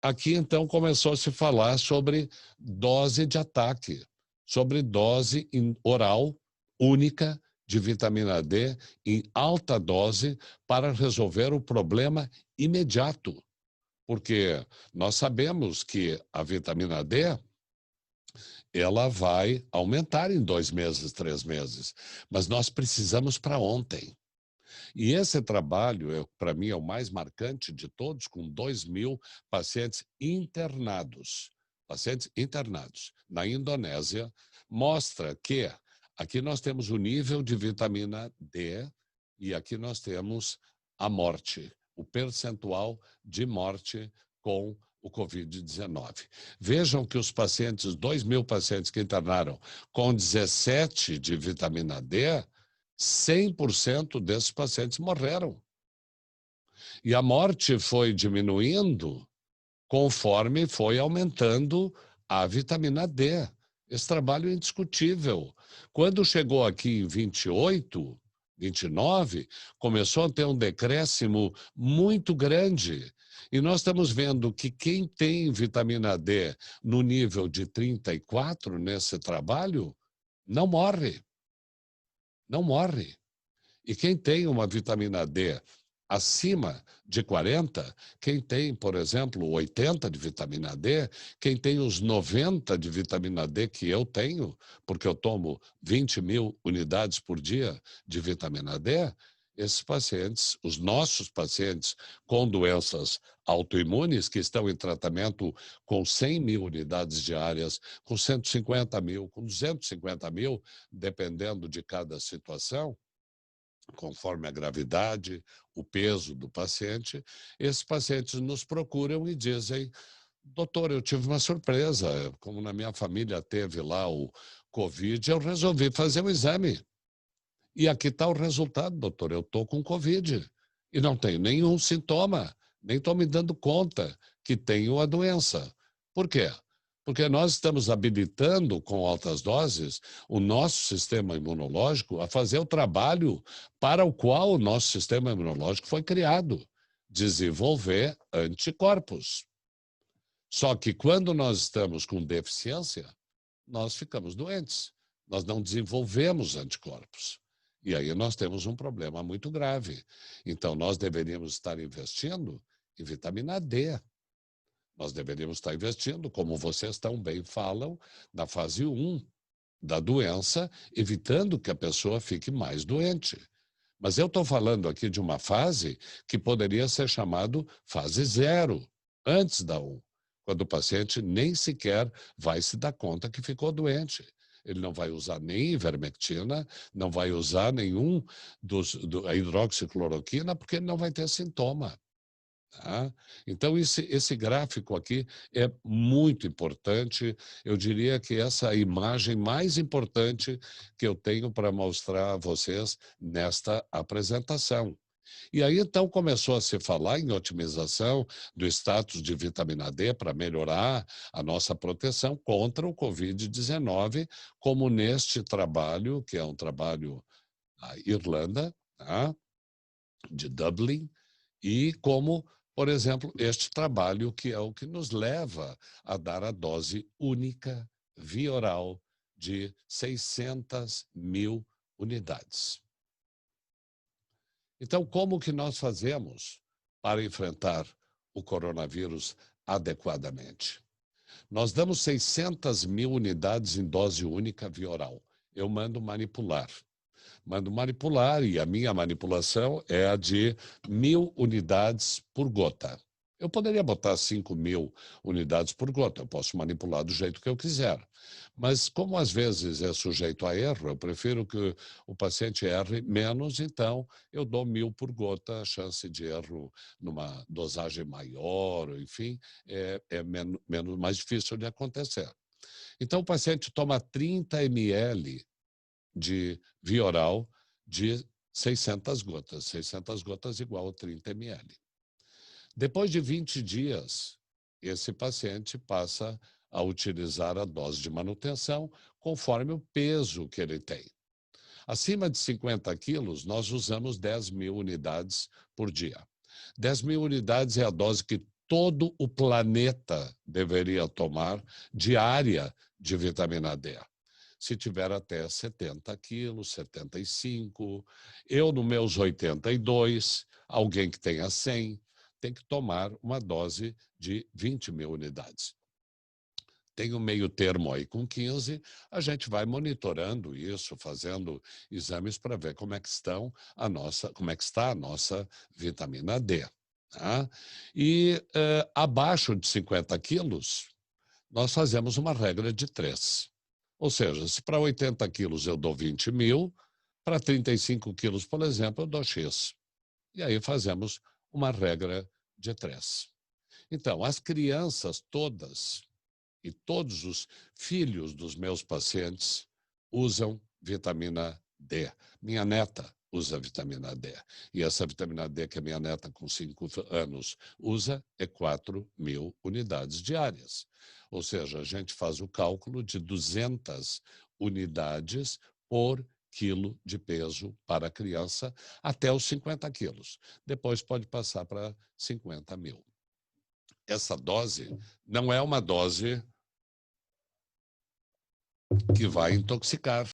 aqui então começou a se falar sobre dose de ataque, sobre dose oral única de vitamina D em alta dose para resolver o problema imediato. Porque nós sabemos que a vitamina D ela vai aumentar em 2 meses, 3 meses, mas nós precisamos para ontem. E esse trabalho, para mim, é o mais marcante de todos, com 2.000 pacientes internados na Indonésia, mostra que aqui nós temos o nível de vitamina D e aqui nós temos a morte, o percentual de morte com o Covid-19. Vejam que os pacientes, 2.000 pacientes que internaram com 17 de vitamina D, 100% desses pacientes morreram. E a morte foi diminuindo conforme foi aumentando a vitamina D. Esse trabalho é indiscutível. Quando chegou aqui em 28, 29, começou a ter um decréscimo muito grande. E nós estamos vendo que quem tem vitamina D no nível de 34 nesse trabalho, não morre. Não morre. E quem tem uma vitamina D acima de 40, quem tem, por exemplo, 80 de vitamina D, quem tem os 90 de vitamina D que eu tenho, porque eu tomo 20.000 unidades por dia de vitamina D, esses pacientes, os nossos pacientes com doenças autoimunes que estão em tratamento com 100.000 unidades diárias, com 150.000, com 250.000, dependendo de cada situação, conforme a gravidade, o peso do paciente, esses pacientes nos procuram e dizem: doutor, eu tive uma surpresa, como na minha família teve lá o Covid, eu resolvi fazer um exame. E aqui está o resultado, doutor, eu estou com Covid e não tenho nenhum sintoma, nem estou me dando conta que tenho a doença. Por quê? Porque nós estamos habilitando com altas doses o nosso sistema imunológico a fazer o trabalho para o qual o nosso sistema imunológico foi criado, desenvolver anticorpos. Só que quando nós estamos com deficiência, nós ficamos doentes, nós não desenvolvemos anticorpos. E aí nós temos um problema muito grave. Então, nós deveríamos estar investindo em vitamina D. Nós deveríamos estar investindo, como vocês tão bem falam, na fase 1 da doença, evitando que a pessoa fique mais doente. Mas eu estou falando aqui de uma fase que poderia ser chamado fase 0, antes da 1, quando o paciente nem sequer vai se dar conta que ficou doente. Ele não vai usar nem ivermectina, não vai usar nenhum a hidroxicloroquina, porque ele não vai ter sintoma. Tá? Então, esse gráfico aqui é muito importante. Eu diria que essa é a imagem mais importante que eu tenho para mostrar a vocês nesta apresentação. E aí, então, começou a se falar em otimização do status de vitamina D para melhorar a nossa proteção contra o Covid-19, como neste trabalho, que é um trabalho na Irlanda, tá? De Dublin, e como, por exemplo, este trabalho que é o que nos leva a dar a dose única via oral de 600.000 unidades. Então, como que nós fazemos para enfrentar o coronavírus adequadamente? Nós damos 600.000 unidades em dose única via oral. Eu mando manipular. E a minha manipulação é a de 1.000 unidades por gota. Eu poderia botar 5.000 unidades por gota, eu posso manipular do jeito que eu quiser. Mas como às vezes é sujeito a erro, eu prefiro que o paciente erre menos, então eu dou 1.000 por gota, a chance de erro numa dosagem maior, enfim, é menos, mais difícil de acontecer. Então o paciente toma 30 ml de via oral de 600 gotas. 600 gotas igual a 30 ml. Depois de 20 dias, esse paciente passa a utilizar a dose de manutenção conforme o peso que ele tem. Acima de 50 quilos, nós usamos 10.000 unidades por dia. 10.000 unidades é a dose que todo o planeta deveria tomar diária de vitamina D. Se tiver até 70 quilos, 75, eu nos meus 82, alguém que tenha 100, tem que tomar uma dose de 20 mil unidades. Tem um meio termo aí com 15, a gente vai monitorando isso, fazendo exames para ver como é que como é que está a nossa vitamina D. Tá? E abaixo de 50 quilos, nós fazemos uma regra de 3. Ou seja, se para 80 quilos eu dou 20 mil, para 35 quilos, por exemplo, eu dou X. E aí fazemos uma regra de 3. Então, as crianças todas e todos os filhos dos meus pacientes usam vitamina D. Minha neta usa vitamina D. E essa vitamina D que a minha neta com 5 anos usa é 4 mil unidades diárias. Ou seja, a gente faz o cálculo de 200 unidades por quilo de peso para a criança até os 50 quilos. Depois pode passar para 50 mil. Essa dose não é uma dose que vai intoxicar.